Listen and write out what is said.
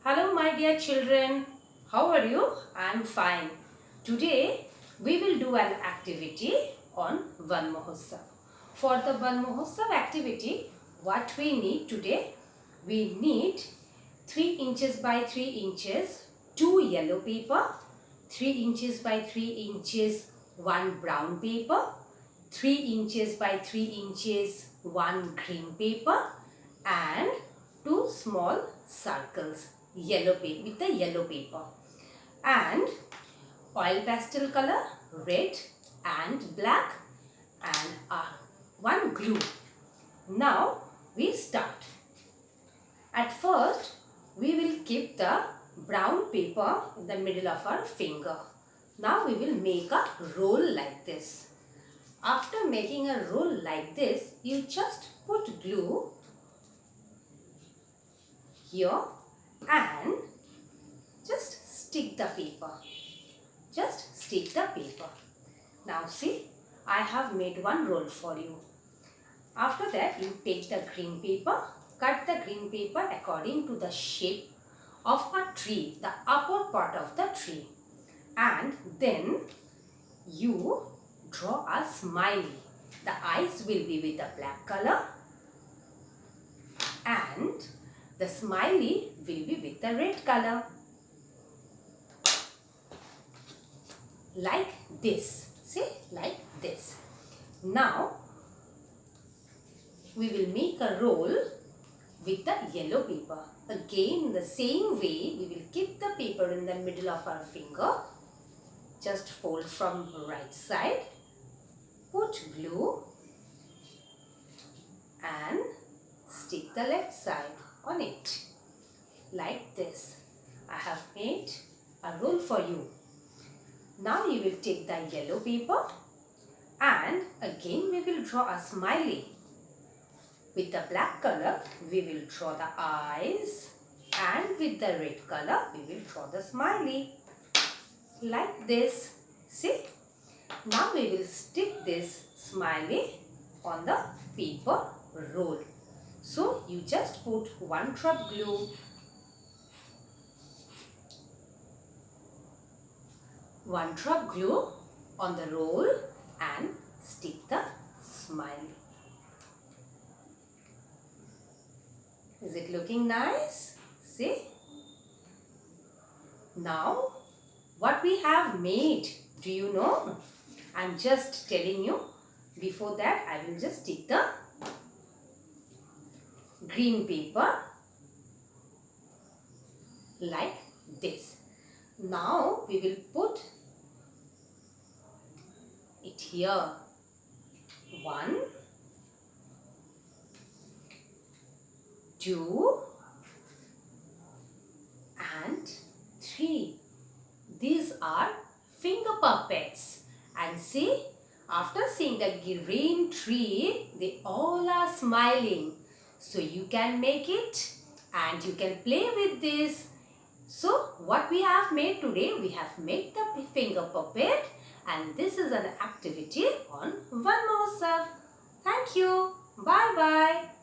Hello my dear children, how are you? I am fine. Today we will do an activity on Vanmahotsav. For the Vanmahotsav activity, what we need today? We need 3 inches by 3 inches, 2 yellow paper, 3 inches by 3 inches, 1 brown paper, 3 inches by 3 inches, 1 green paper and 2 small circles yellow paper with the yellow paper and oil pastel color red and black and one glue. Now we start. At first we will keep the brown paper in the middle of our finger. Now we will make a roll like this. After making a roll like this, you just put glue here and just stick the paper. Just stick the paper. Now see, I have made one roll for you. After that, you take the green paper, cut the green paper according to the shape of a tree, the upper part of the tree. And then you draw a smiley. The eyes will be with the black color and the smiley will be with the red color. Like this. See? Like this. Now, we will make a roll with the yellow paper. Again, the same way, we will keep the paper in the middle of our finger. Just fold from right side. Put glue and stick the left side on it. Like this. I have made a roll for you. Now you will take the yellow paper and again we will draw a smiley. With the black color, we will draw the eyes and with the red color, we will draw the smiley. Like this. See? Now we will stick this smiley on the paper roll. So you just put 1 drop glue, 1 drop glue on the roll and stick the smiley. Is it looking nice? See? Now, what we have made, do you know? I'm just telling you. Before that, I will just stick the green paper like this. Now, we will put it here. 1, 2 and 3. These are finger puppets. And see, after seeing the green tree, they all are smiling. So you can make it and you can play with this. So what we have made today, we have made the finger puppet and this is an activity on Vanmahotsav. Thank you. Bye bye.